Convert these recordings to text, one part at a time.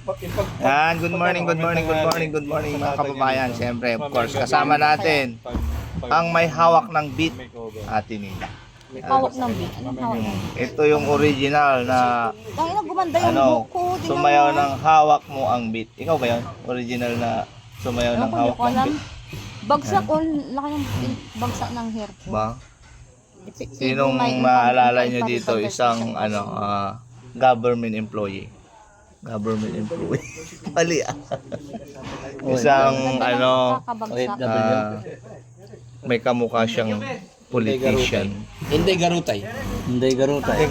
Yan, good morning mga kababayan. Siyempre, of course, kasama natin ang may hawak ng beat, Ate Nida. Hawak ng beat. Anong hawak ng beat? Ito yung original na Dahil na gumanda yung buko. sumayaw ng hawak mo ang beat. Ikaw ba yun? Original na sumayaw ng hawak ng beat? Bagsak o laki ng bagsak ng hair ko. Ba? Sinong maalala nyo dito? Isang government employee. Mali ah. Isang may kamukha siyang politician. Inday Garutay. Inday Garutay.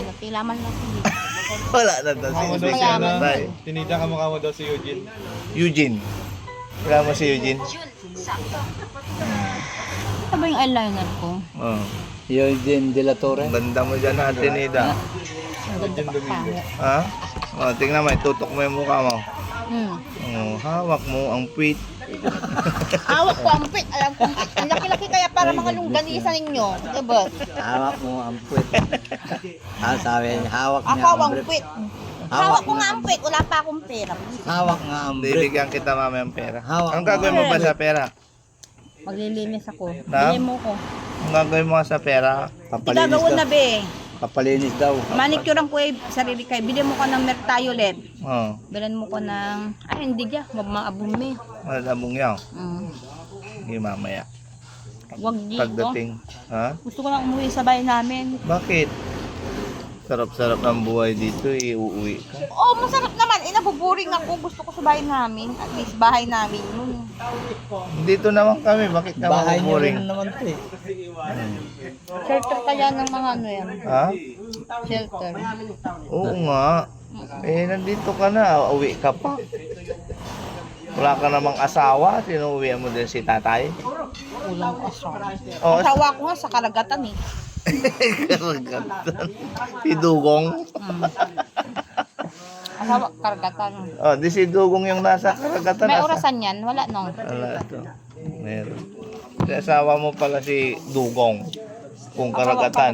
Napilaman natin dito. Wala na daw si Inday. Tinida ka mukha mo daw si Eugene. Eugene. Kailan mo si Eugene? Ito ba yung eyeliner ko? Oh. Eugene De La Torre. Ganda mo dyan, Ate Nida. Ang ganda pa pangit. Ha? Oh, tingnan mo, tutok mo yung mukha mo. Oh, hawak mo ang puwit. Hawak ko ang pit. Alam ko, ang laki-laki kaya para mga lungganisa ninyo. Diba? Hawak mo ang puwit. Sabi niya, hawak niya Ako ang ang puwit. pit. Hawak ko nga ang pit. Wala pa akong pera. Hawak nga ang puwit. Bibigyan kita mamaya ng pera. Hawak Ang gagawin mo ba sa pera? Maglilinis ako. Na? Bili mo ko. Ang gagawin mo sa pera? Papalinis Igagawin daw. na be. Papalinis daw. Manicure ang ko sarili kay. Bili mo ka ng Mertiolet. Oh, Bilan mo ko ng... Ay, hindi dyan. Mabumi. malamong yaw. Hindi mamaya. Wag dito. Pagdating. Ha? Gusto ko lang umuwi sa bahay namin. Bakit? Sarap-sarap ang buhay dito, uuwi ka. Oh, masarap naman. Nabuboring ako. Gusto ko sa bahay namin. At least bahay namin yun. Dito naman kami, bakit ka Bahay niyo mabuboring? rin naman to eh. Shelter kaya ng mga ano yan. Ha? Shelter. Oo nga. Eh, nandito ka na, uwi ka pa. Wala ka namang asawa, sinuwian mo din si tatay. Ulang asawa. Oh, Asawa ko nga sa karagatan eh. karagatan. Si Dugong. Asawa, karagatan. Oh, di si Dugong yung nasa karagatan. May orasan yan? Wala no. Wala ito. Meron. Si asawa mo pala si Dugong. Kung Asawa, karagatan.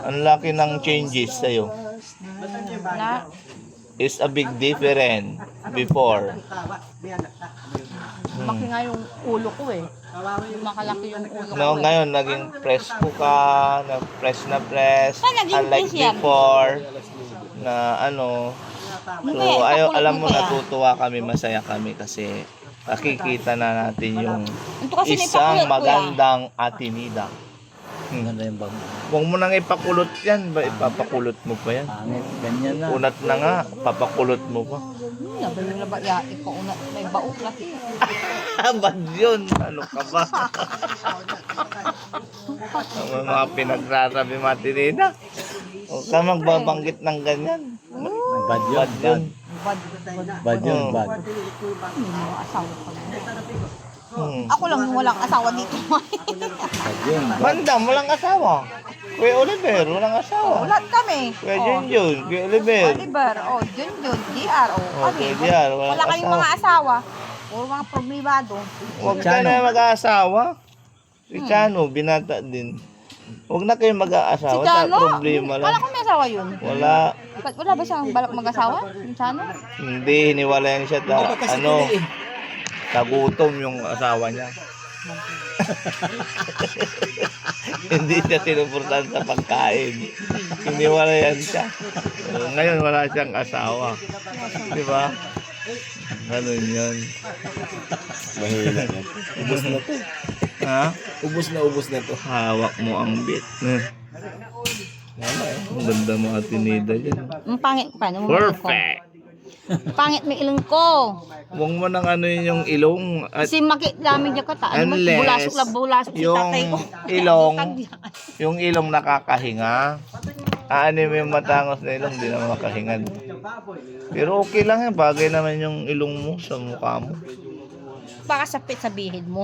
Ang laki ng changes sa'yo. Na, It's a big difference before. maki nga yung ulo ko eh. Makalaki yung ulo No, ko eh. ngayon naging presko ka, na press. Ah, naging Unlike press yan. before na ano. So, Hindi, alam mo, pakulit mo kaya. natutuwa kami, masaya kami kasi nakikita na natin yung Ito kasi may isang pakulit ko magandang Ate Nida. Ganda yung bag. Huwag mo nang ipakulot yan, ba ipapakulot mo pa yan? Pangit. Ganyan na. Unat na nga, papakulot mo pa. Nabalo na ba? Ya, ikaw una. May baok kasi. Bad yun, ano ka ba? Ang mga pinagrasabi mo, Ate Nida. Huwag ka magbabanggit ng ganyan. Bad yun. Bad yun. Bad yun. Oo. Bad. May mga asawa pa. Hmm. Ako lang yung walang asawa dito. Bad yun. Mandam, walang asawa. Kuya Oliver, walang asawa. Lahat kami. Kuya Junjun, Kuya Oliver. Oliver, Junjun, GR, Okay, diyan, walang wala kayong asawa. mga asawa. Puro mga problemado. Huwag ka na mag-aasawa. Si Chano, binata din. Huwag na kayo Si mag-aasawa. Chano, Problema wala lang. kong may asawa yun. Wala. Wala ba siyang balak mag-asawa? Si Chano? Hindi, hiniwalayan siya. Tagutom yung asawa niya. Hindi siya sinuportan sa pagkain. Hiniwalayan siya. Ngayon wala siyang asawa. Di ba? Ganun yun. Mahina yan. Ubus na to. Ha? Ubus na to. Hawak mo ang bit. Ang ganda mo, Ate Nida dyan. Ang pangit ko pa. Perfect! Pangit may ilong ko. Huwag mo nang ano yun yung ilong. At Kasi makit namin dyan kata. Ano Unless, bulasok lang bulasok si yung tatay ko. yung ilong nakakahinga. Ano mo yung matangos na ilong, di naman makahinga. Pero okay lang yan. Bagay naman yung ilong mo sa mukha mo. Baka sapit sa bihid mo.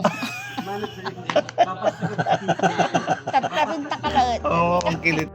Tapos takalaot. Oo, ang kilit.